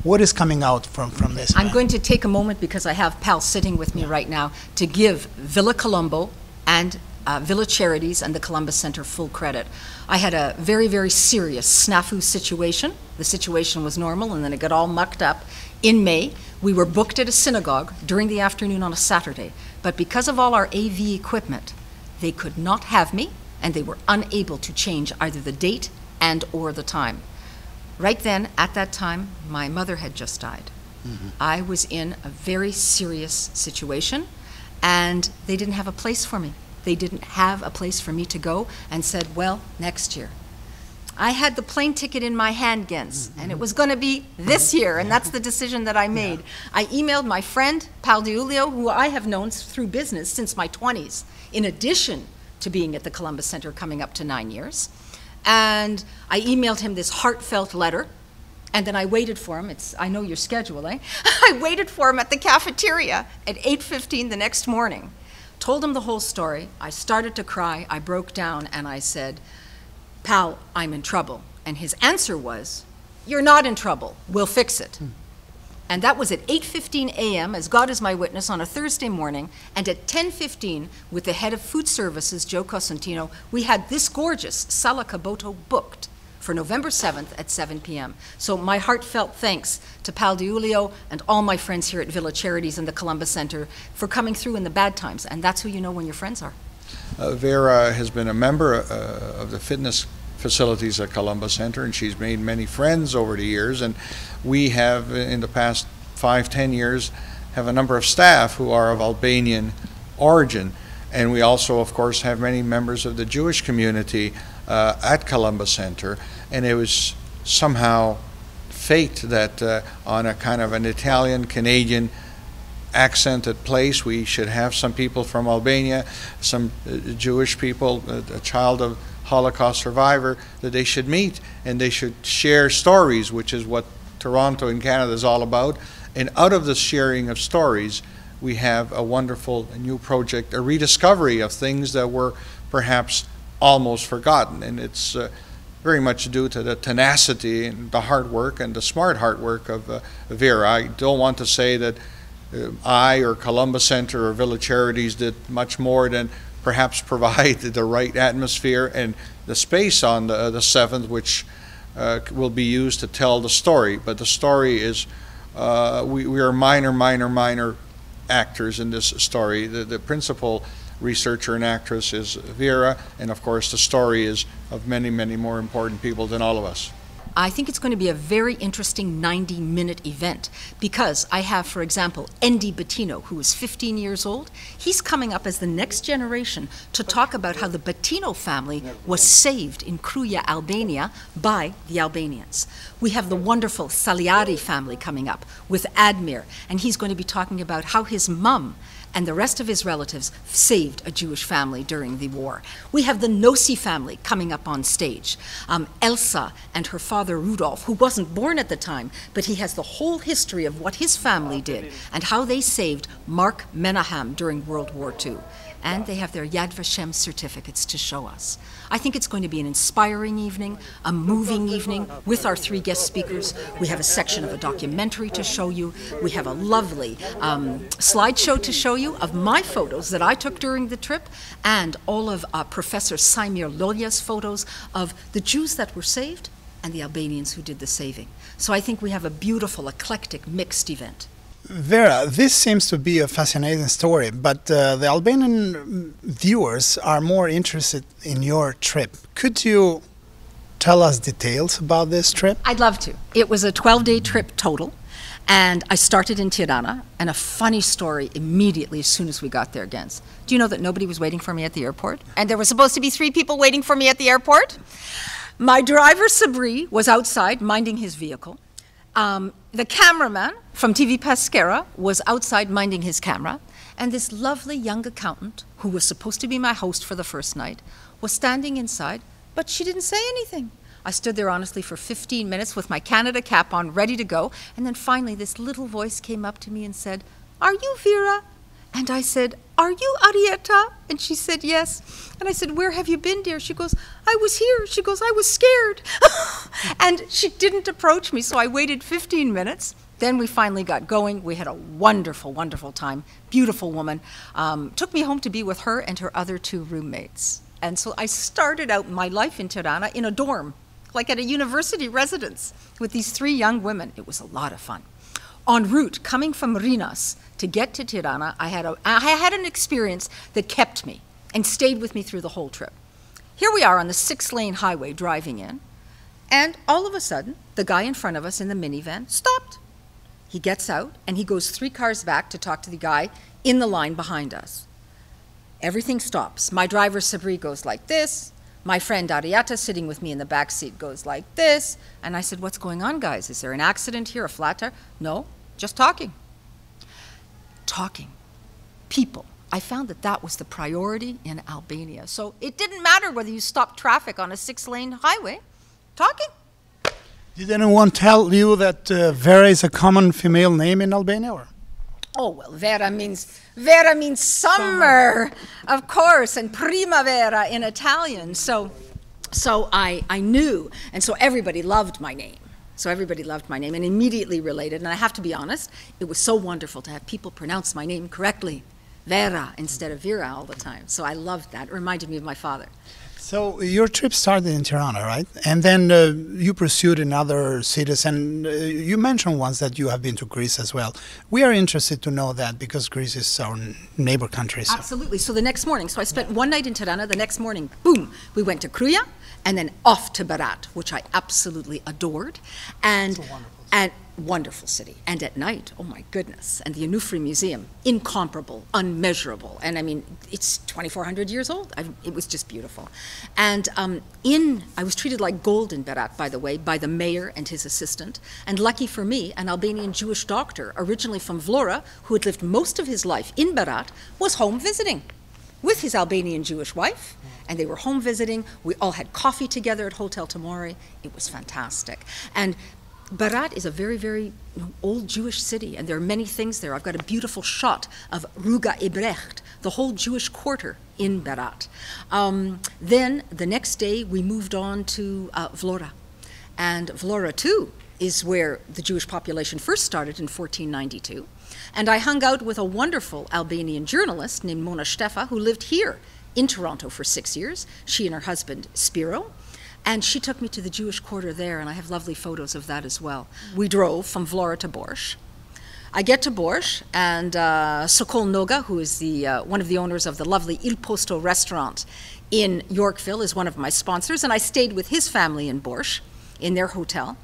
What is coming out from this? I'm going to take a moment, because I have Pal sitting with me right now, to give Villa Colombo and Villa Charities and the Columbus Center full credit. I had a very, very serious snafu situation. The situation was normal, and then it got all mucked up. In May, we were booked at a synagogue during the afternoon on a Saturday, but because of all our AV equipment, they could not have me, and they were unable to change either the date and or the time. Right then, at that time, my mother had just died. I was in a very serious situation, and they didn't have a place for me. They didn't have a place for me to go, and said, well, next year. I had the plane ticket in my hand, Gens, and it was going to be this year, and that's the decision that I made. I emailed my friend, Pal Diulio, who I have known through business since my 20s, in addition to being at the Columbus Center coming up to 9 years. And I emailed him this heartfelt letter, and then I waited for him. I know your schedule, eh? I waited for him at the cafeteria at 8:15 the next morning. Told him the whole story. I started to cry. I broke down, and I said, Pal, I'm in trouble. And his answer was, you're not in trouble. We'll fix it. And that was at 8:15 a.m., as God is my witness, on a Thursday morning. And at 10:15, with the head of food services, Joe Cosentino, we had this gorgeous Sala Caboto booked for November 7th at 7 p.m. So my heartfelt thanks to Pal Diulio and all my friends here at Villa Charities and the Columbus Center for coming through in the bad times. And that's who you know when your friends are. Vera has been a member of the fitness facilities at Columbus Center, and she's made many friends over the years. And we have, in the past 5-10 years, have a number of staff who are of Albanian origin. And we also, of course, have many members of the Jewish community at Columbus Center. And it was somehow fate that on a kind of an Italian-Canadian accented place, we should have some people from Albania, some Jewish people, a child of Holocaust survivor, that they should meet and they should share stories, which is what Toronto in Canada is all about. And out of the sharing of stories, we have a wonderful new project, a rediscovery of things that were perhaps almost forgotten. And it's very much due to the tenacity and the hard work and the smart hard work of Vera. I don't want to say that I or Columbus Center or Villa Charities did much more than perhaps provide the right atmosphere and the space on the 7th, which will be used to tell the story. But the story is, we are minor actors in this story. The principal researcher and actress is Vera, and of course the story is of many, many more important people than all of us. I think it's going to be a very interesting 90-minute event, because I have, for example, Andy Bettino, who is 15 years old. He's coming up as the next generation to talk about how the Bettino family was saved in Kruja, Albania, by the Albanians. We have the wonderful Saliari family coming up with Admir, and he's going to be talking about how his mum and the rest of his relatives saved a Jewish family during the war. We have the Nossi family coming up on stage. Elsa and her father Rudolf, who wasn't born at the time, but he has the whole history of what his family did and how they saved Mark Menahem during World War II. And they have their Yad Vashem certificates to show us. I think it's going to be an inspiring evening, a moving evening with our 3 guest speakers. We have a section of a documentary to show you. We have a lovely slideshow to show you of my photos that I took during the trip, and all of Professor Saimir Lolya's photos of the Jews that were saved and the Albanians who did the saving. So I think we have a beautiful, eclectic, mixed event. Vera, this seems to be a fascinating story, but the Albanian viewers are more interested in your trip. Could you tell us details about this trip? I'd love to. It was a 12-day trip total, and I started in Tirana, and a funny story immediately as soon as we got there, Gens. Do you know that nobody was waiting for me at the airport? And there were supposed to be 3 people waiting for me at the airport? My driver, Sabri, was outside minding his vehicle. The cameraman from TV Pasqyra was outside minding his camera, and this lovely young accountant, who was supposed to be my host for the first night, was standing inside, but she didn't say anything. I stood there honestly for 15 minutes with my Canada cap on, ready to go, and then finally this little voice came up to me and said, "Are you Vera?" And I said, "Are you Arietta?" And she said, "Yes." And I said, "Where have you been, dear?" She goes, "I was here." She goes, "I was scared." And she didn't approach me, so I waited 15 minutes. Then we finally got going. We had a wonderful, wonderful time. Beautiful woman. Took me home to be with her and her other 2 roommates. And so I started out my life in Tirana in a dorm, like at a university residence, with these 3 young women. It was a lot of fun. En route, coming from Rinas to get to Tirana, I had an experience that kept me and stayed with me through the whole trip. Here we are on the 6-lane highway driving in, and all of a sudden, the guy in front of us in the minivan stopped. He gets out, and he goes 3 cars back to talk to the guy in the line behind us. Everything stops. My driver, Sabri, goes like this. My friend, Arietta, sitting with me in the back seat, goes like this. And I said, "What's going on, guys? Is there an accident here, a flat tire?" "No, just talking." Talking. People. I found that that was the priority in Albania. So it didn't matter whether you stopped traffic on a 6-lane highway. Talking. Did anyone tell you that Vera is a common female name in Albania? Or? Oh, well, Vera means summer, of course, and primavera in Italian. So I knew, and so everybody loved my name. So everybody loved my name and immediately related. And I have to be honest, it was so wonderful to have people pronounce my name correctly, Vera instead of Vera all the time. So I loved that. It reminded me of my father. So your trip started in Tirana, right? And then you pursued in other cities, and you mentioned once that you have been to Greece as well. We are interested to know that because Greece is our neighbor country. So. Absolutely. So the next morning, so I spent one night in Tirana. The next morning, boom, we went to Kruja, and then off to Berat, which I absolutely adored. And wonderful city. And at night, oh my goodness, and the Onufri Museum, incomparable, unmeasurable. And I mean, it's 2,400 years old. It was just beautiful. And I was treated like gold in Berat, by the way, by the mayor and his assistant. And lucky for me, an Albanian Jewish doctor, originally from Vlora, who had lived most of his life in Berat, was home visiting with his Albanian Jewish wife. And they were home visiting. We all had coffee together at Hotel Tamori. It was fantastic. And Berat is a very, very old Jewish city, and there are many things there. I've got a beautiful shot of Ruga Ebrecht, the whole Jewish quarter in Berat. Then the next day we moved on to Vlora. And Vlora too is where the Jewish population first started in 1492. And I hung out with a wonderful Albanian journalist named Mona Stefa, who lived here in Toronto for 6 years, she and her husband Spiro. And she took me to the Jewish quarter there, and I have lovely photos of that as well. We drove from Vlora to Borš. I get to Borš, and Sokol Noga, who is one of the owners of the lovely Il Posto restaurant in Yorkville, is one of my sponsors, and I stayed with his family in Borš, in their hotel.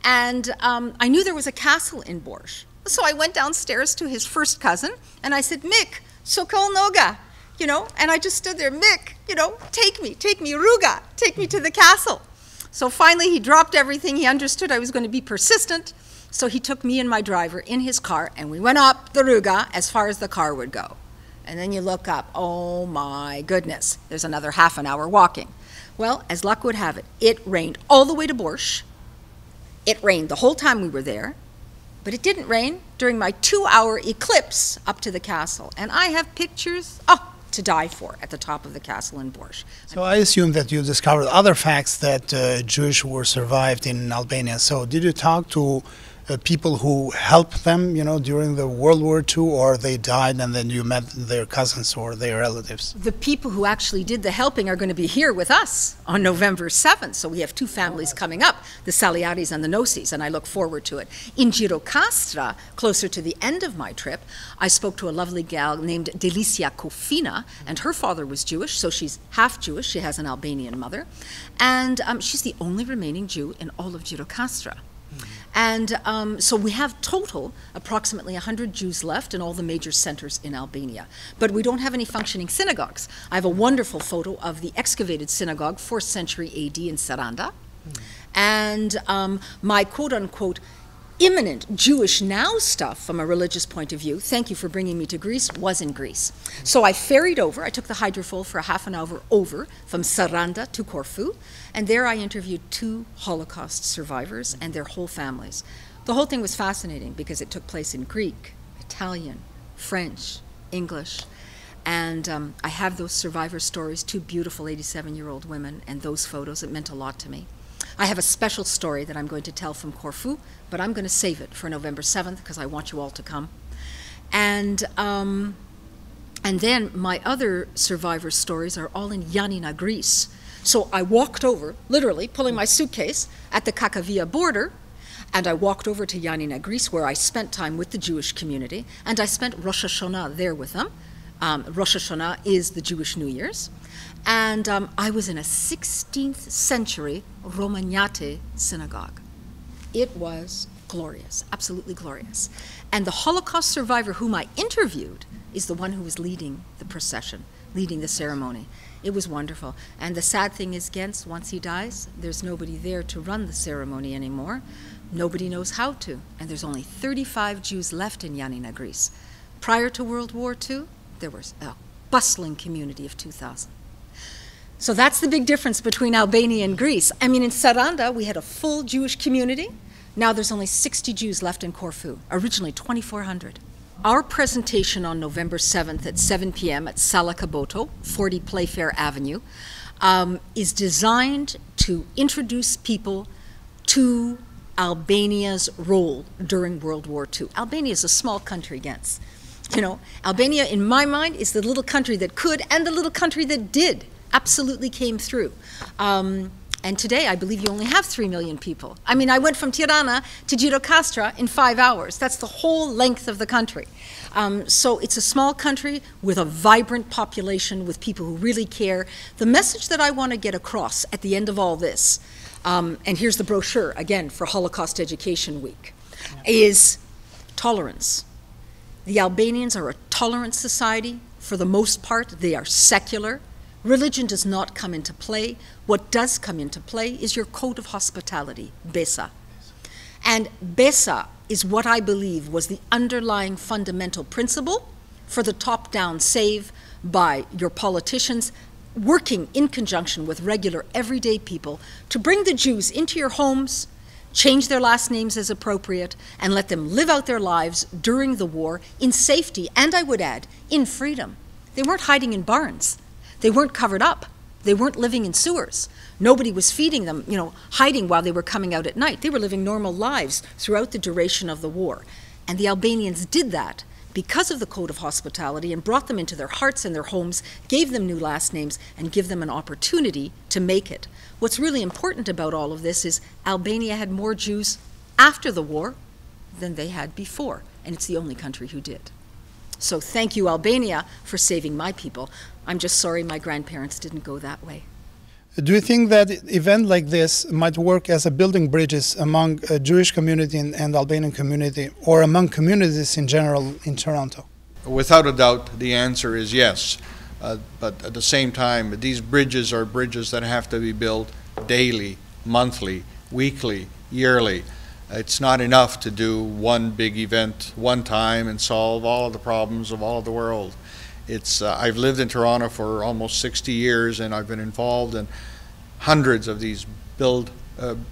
And I knew there was a castle in Borš. So I went downstairs to his first cousin, and I said, "Mick, Sokol Noga." You know, and I just stood there, "Mick, you know, take me, Ruga, take me to the castle." So finally he dropped everything. He understood I was going to be persistent. So he took me and my driver in his car, and we went up the Ruga as far as the car would go. And then you look up, oh my goodness, there's another half an hour walking. Well, as luck would have it, it rained all the way to Borš. It rained the whole time we were there. But it didn't rain during my 2-hour eclipse up to the castle. And I have pictures, to die for at the top of the castle in Borš. So I assume that you discovered other facts that Jewish were survived in Albania. So did you talk to people who helped them, you know, during the World War II, or they died and then you met their cousins or their relatives? The people who actually did the helping are going to be here with us on November 7th. So we have 2 families coming up, the Saliaris and the Nosis, and I look forward to it. In Gjirokastra, closer to the end of my trip, I spoke to a lovely gal named Delicia Kofina, and her father was Jewish, so she's half Jewish. She has an Albanian mother, and she's the only remaining Jew in all of Gjirokastra. And so we have total approximately 100 Jews left in all the major centers in Albania. But we don't have any functioning synagogues. I have a wonderful photo of the excavated synagogue, 4th century AD in Saranda. And my quote-unquote imminent Jewish now stuff from a religious point of view, thank you for bringing me to Greece, was in Greece. So I ferried over, I took the hydrofoil for a half an hour over from Saranda to Corfu, and there I interviewed 2 Holocaust survivors and their whole families. The whole thing was fascinating because it took place in Greek, Italian, French, English. And I have those survivor stories, 2 beautiful 87-year-old women, and those photos. It meant a lot to me. I have a special story that I'm going to tell from Corfu, but I'm going to save it for November 7th because I want you all to come. And then my other survivor stories are all in Ioannina, Greece. So I walked over, literally pulling my suitcase, at the Kakavia border, and I walked over to Ioannina, Greece, where I spent time with the Jewish community, and I spent Rosh Hashanah there with them. Rosh Hashanah is the Jewish New Year's. And I was in a 16th century Romagnate synagogue. It was glorious, absolutely glorious. And the Holocaust survivor whom I interviewed is the one who was leading the procession, leading the ceremony. It was wonderful. And the sad thing is, Genc, once he dies, there's nobody there to run the ceremony anymore. Nobody knows how to. And there's only 35 Jews left in Ioannina, Greece. Prior to World War II, there was a bustling community of 2,000. So that's the big difference between Albania and Greece. I mean, in Saranda, we had a full Jewish community. Now there's only 60 Jews left in Corfu, originally 2,400. Our presentation on November 7th at 7 p.m. at Sala Caboto, 40 Playfair Avenue, is designed to introduce people to Albania's role during World War II. Albania is a small country, Genc. You know, Albania, in my mind, is the little country that could and the little country that did, absolutely came through. And today, I believe you only have 3 million people. I mean, I went from Tirana to Gjirokastra in 5 hours. That's the whole length of the country. So it's a small country with a vibrant population, with people who really care. The message that I want to get across at the end of all this, and here's the brochure, again, for Holocaust Education Week, is tolerance. The Albanians are a tolerant society. For the most part, they are secular. Religion does not come into play. What does come into play is your code of hospitality, Besa. And Besa is what I believe was the underlying fundamental principle for the top-down save by your politicians working in conjunction with regular everyday people to bring the Jews into your homes, change their last names as appropriate, and let them live out their lives during the war in safety, and I would add, in freedom. They weren't hiding in barns. They weren't covered up. They weren't living in sewers. Nobody was feeding them, you know, hiding while they were coming out at night. They were living normal lives throughout the duration of the war. And the Albanians did that because of the code of hospitality and brought them into their hearts and their homes, gave them new last names, and give them an opportunity to make it. What's really important about all of this is Albania had more Jews after the war than they had before, and it's the only country who did. So thank you, Albania, for saving my people. I'm just sorry my grandparents didn't go that way. Do you think that event like this might work as a building bridges among a Jewish community and Albanian community, or among communities in general in Toronto? Without a doubt, the answer is yes. But at the same time, these bridges are bridges that have to be built daily, monthly, weekly, yearly. It's not enough to do one big event one time and solve all of the problems of all of the world. I've lived in Toronto for almost 60 years, and I've been involved in hundreds of these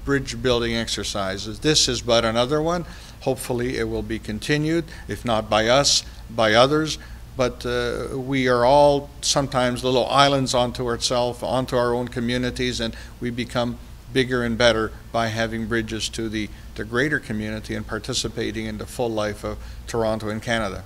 bridge building exercises. This is but another one. Hopefully it will be continued, if not by us, by others. But we are all sometimes little islands onto ourselves, onto our own communities, and we become bigger and better by having bridges to the greater community and participating in the full life of Toronto and Canada.